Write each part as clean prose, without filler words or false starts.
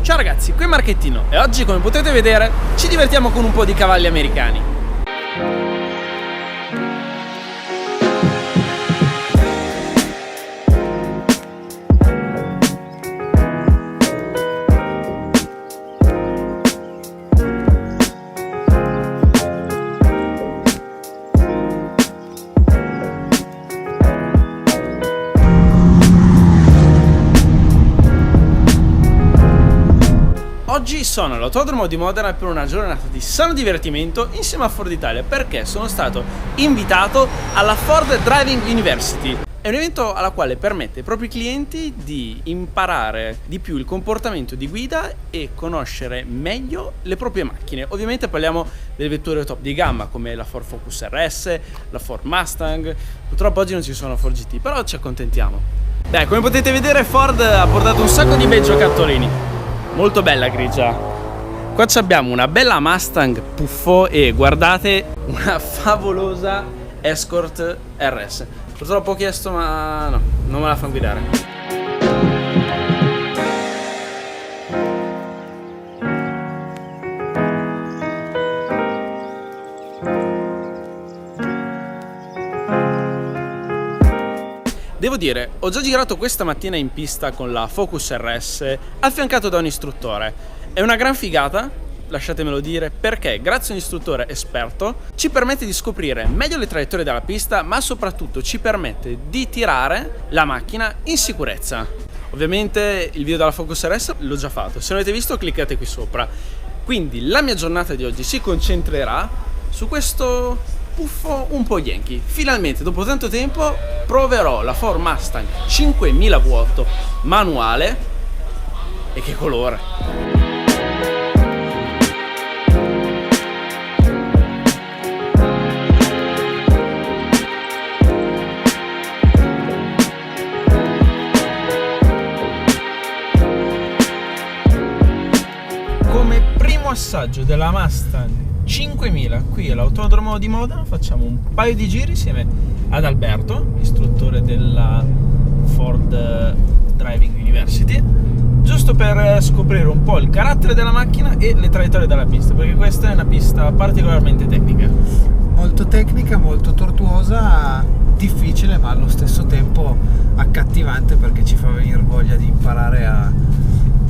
Ciao ragazzi, qui è Marchettino e oggi, come potete vedere, ci divertiamo con un po' di cavalli americani. Oggi sono all'Autodromo di Modena per una giornata di sano divertimento insieme a Ford Italia, perché sono stato invitato alla Ford Driving University. È un evento alla quale permette ai propri clienti di imparare di più il comportamento di guida e conoscere meglio le proprie macchine. Ovviamente parliamo delle vetture top di gamma come la Ford Focus RS, la Ford Mustang. Purtroppo oggi non ci sono Ford GT, però ci accontentiamo. Beh, come potete vedere, Ford ha portato un sacco di bei giocattolini. Molto bella grigia. Qua abbiamo una bella Mustang puffo e guardate una favolosa Escort RS. Purtroppo ho chiesto, ma no, non me la fanno guidare. Devo dire, ho già girato questa mattina in pista con la Focus RS, affiancato da un istruttore. È una gran figata, lasciatemelo dire, perché grazie a un istruttore esperto ci permette di scoprire meglio le traiettorie della pista, ma soprattutto ci permette di tirare la macchina in sicurezza. Ovviamente il video della Focus RS l'ho già fatto, se non avete visto cliccate qui sopra. Quindi la mia giornata di oggi si concentrerà su questo puffo un po' yankee. Finalmente, dopo tanto tempo, proverò la Ford Mustang 5000 V8 manuale. E che colore! Come primo assaggio della Mustang 5000 qui all'Autodromo di Modena facciamo un paio di giri insieme ad Alberto, istruttore della Ford Driving University, giusto per scoprire un po' il carattere della macchina e le traiettorie della pista, perché questa è una pista particolarmente tecnica. Molto tecnica, molto tortuosa, difficile ma allo stesso tempo accattivante, perché ci fa venire voglia di imparare a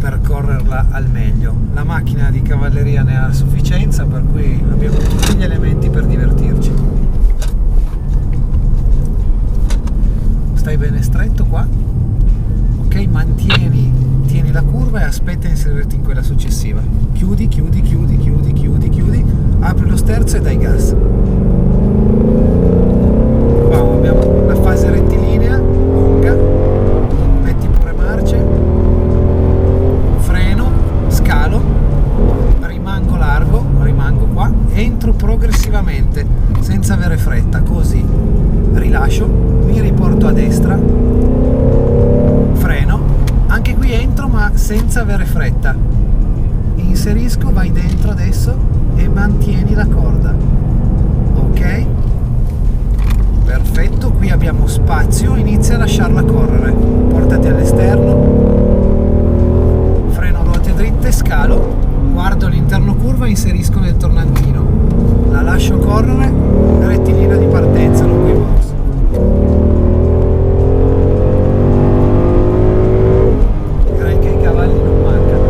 percorrerla al meglio. La macchina di cavalleria ne ha a sufficienza, per cui abbiamo tutti gli elementi per divertirci. Stai bene stretto qua, ok? Tieni la curva e aspetta a inserirti in quella successiva. Chiudi, apri lo sterzo e dai gas. Qua abbiamo la fase rettilinea lunga, metti pure marce, scalo, rimango largo, rimango qua, entro progressivamente senza avere fretta, così rilascio, mi riporto a destra, freno, anche qui entro ma senza avere fretta, inserisco, vai dentro adesso e mantieni la corda, ok? Perfetto, qui abbiamo spazio, inizia a lasciarla correre, portati all'esterno, dritte, scalo, guardo l'interno curva, inserisco nel tornantino, la lascio correre, rettilinea di partenza, non qui box. Direi che i cavalli non mancano.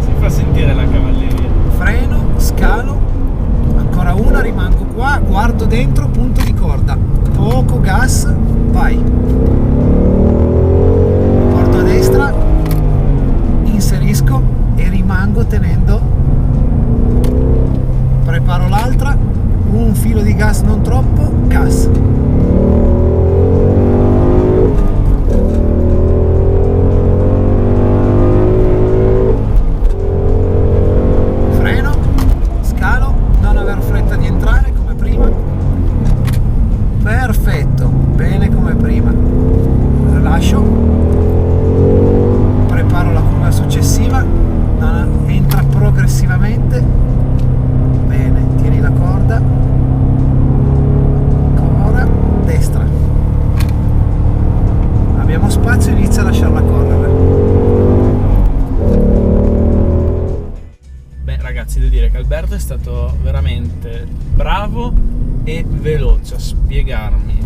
Si fa sentire la cavalleria. Freno, scalo, ancora una, rimango qua, guardo dentro, punto di corda, poco gas, vai. Porto a destra, inserisco e rimango tenendo, preparo l'altra, un filo di gas non troppo, gas, freno, scalo, non aver fretta di entrare come prima, perfetto, bene come prima, lascio, preparo la curva successiva, entra progressivamente, bene, tieni la corda, ancora, destra, abbiamo spazio, inizia a lasciarla correre, Alberto è stato veramente bravo e veloce a spiegarmi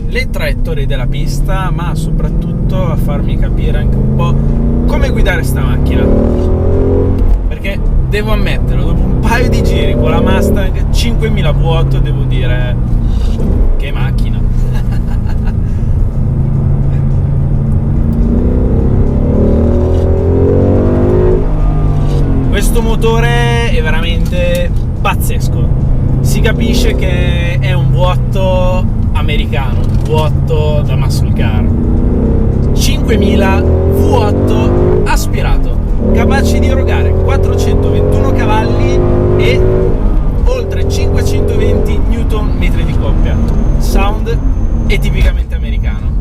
le traiettorie della pista, ma soprattutto a farmi capire anche un po' come guidare sta macchina, perché devo ammetterlo, dopo un paio di giri con la Mustang 5000 V8 devo dire che macchina. Questo motore è veramente pazzesco, si capisce che è un V8 americano, un V8 da muscle car, 5000 V8 aspirato, capace di erogare 421 cavalli e oltre 520 Nm di coppia. Sound è tipicamente americano.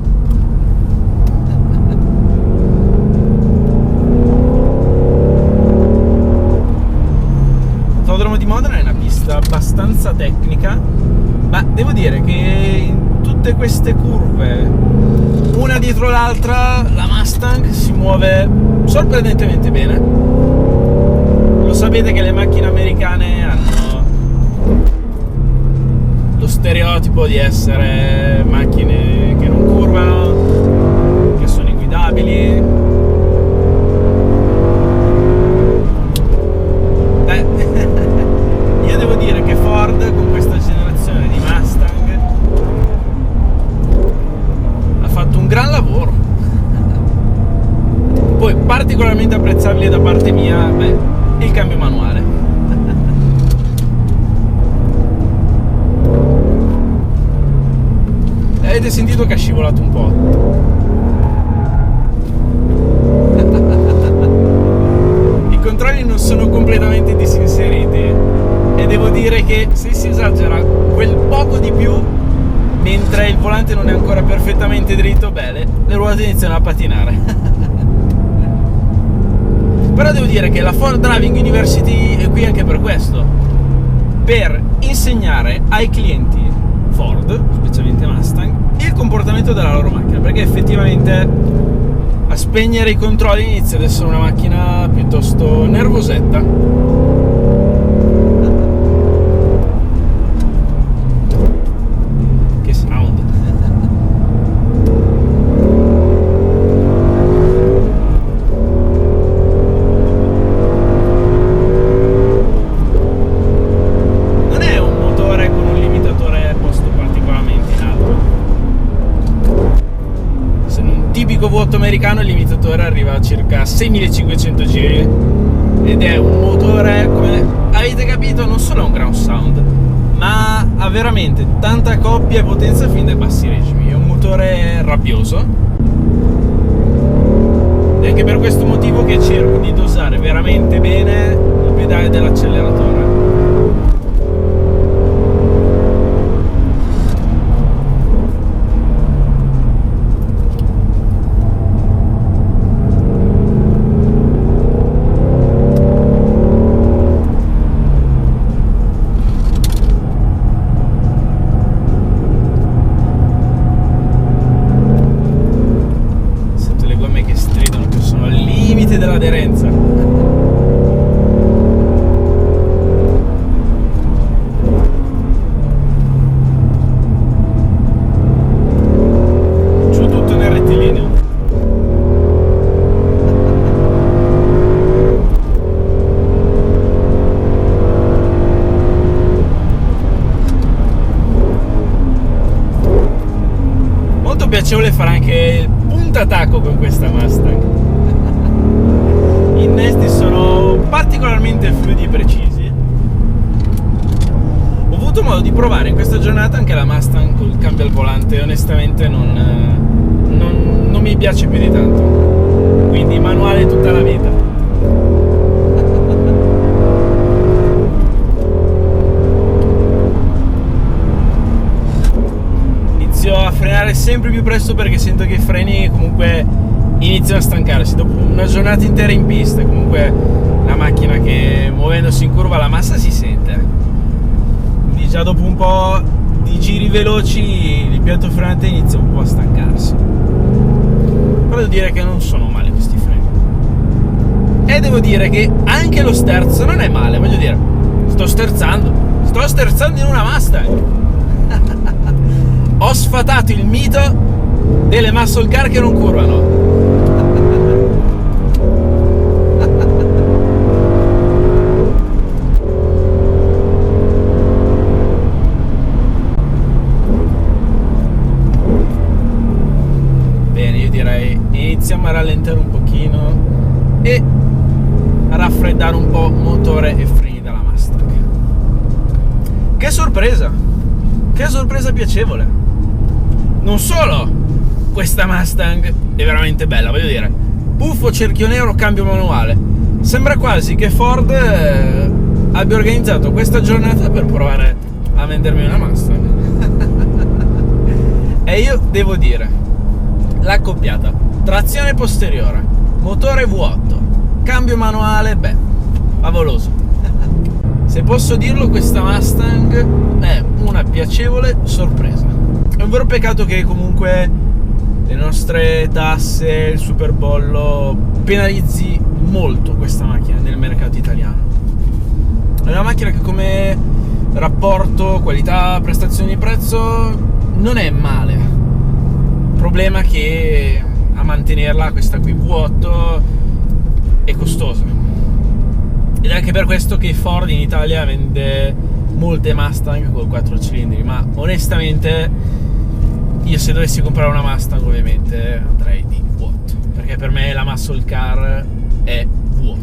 L'autodromo di Modena è una pista abbastanza tecnica, ma devo dire che in tutte queste curve, una dietro l'altra, la Mustang si muove sorprendentemente bene. Lo sapete che le macchine americane hanno lo stereotipo di essere macchine che non curvano, che sono inguidabili. Io devo dire che Ford con questa generazione di Mustang ha fatto un gran lavoro. Poi particolarmente apprezzabile da parte mia, il cambio manuale. Avete sentito che ha scivolato un po'? I controlli non sono completamente disinseriti e devo dire che se si esagera quel poco di più mentre il volante non è ancora perfettamente dritto, le ruote iniziano a patinare. Però devo dire che la Ford Driving University è qui anche per questo, per insegnare ai clienti Ford, specialmente Mustang, il comportamento della loro macchina, perché effettivamente a spegnere i controlli inizia ad essere una macchina piuttosto nervosetta. Che sound! Non è un motore con un limitatore posto particolarmente in alto. Se in un tipico V8 americano il limitatore arriva a circa 6500 giri ed è un motore, come avete capito, non solo ha un ground sound, ma ha veramente tanta coppia e potenza fin dai bassi regimi. È un motore rabbioso ed è anche per questo motivo che cerco di dosare veramente bene il pedale dell'acceleratore. Dell'aderenza. Giù tutto nel rettilineo. Molto piacevole fare anche il puntatacco con questa Mustang. I innesti sono particolarmente fluidi e precisi. Ho avuto modo di provare in questa giornata anche la Mustang col cambio al volante e onestamente non mi piace più di tanto, quindi manuale tutta la vita. Inizio a frenare sempre più presto perché sento che i freni comunque iniziano a stancarsi dopo una giornata intera in pista. Comunque una macchina che muovendosi in curva la massa si sente, quindi già dopo un po' di giri veloci l'impianto frenante inizia un po' a stancarsi, però devo dire che non sono male questi freni ed devo dire che anche lo sterzo non è male, voglio dire, sto sterzando in una Mustang. Ho sfatato il mito delle muscle car che non curvano. Bene, io direi iniziamo a rallentare un pochino e a raffreddare un po' motore e freni della Mustang. Che sorpresa piacevole. Non solo questa Mustang è veramente bella, voglio dire, puffo cerchio nero, cambio manuale. Sembra quasi che Ford abbia organizzato questa giornata per provare a vendermi una Mustang. E io devo dire, l'accoppiata trazione posteriore, motore V8, cambio manuale, beh, favoloso. Se posso dirlo, questa Mustang è una piacevole sorpresa. È un vero peccato che comunque le nostre tasse, il superbollo penalizzi molto questa macchina nel mercato italiano. È una macchina che come rapporto qualità-prestazioni-prezzo non è male. Il problema è che a mantenerla, questa qui V8, è costosa. Ed è anche per questo che Ford in Italia vende molte Mustang con 4 cilindri, ma onestamente io se dovessi comprare una Mustang ovviamente andrei di V8, perché per me la muscle car è V8.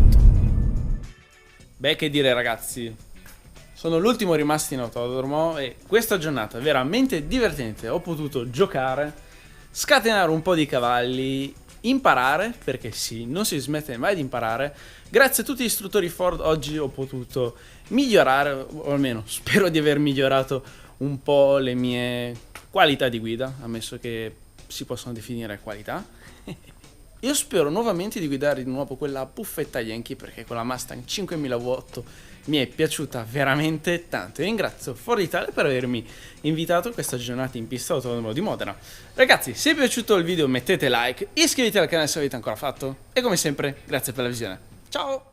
Beh, che dire ragazzi, sono l'ultimo rimasto in autodromo e questa giornata veramente divertente. Ho potuto giocare, scatenare un po' di cavalli, imparare, perché sì, non si smette mai di imparare. Grazie a tutti gli istruttori Ford oggi ho potuto migliorare, o almeno spero di aver migliorato un po' le mie qualità di guida, ammesso che si possono definire qualità. Io spero nuovamente di guidare di nuovo quella buffetta Yankee, perché quella Mustang 5000 V8 mi è piaciuta veramente tanto. E ringrazio Ford Italia per avermi invitato a questa giornata in pista autodromo di Modena. Ragazzi, se vi è piaciuto il video mettete like, iscrivetevi al canale se l'avete ancora fatto e come sempre grazie per la visione. Ciao!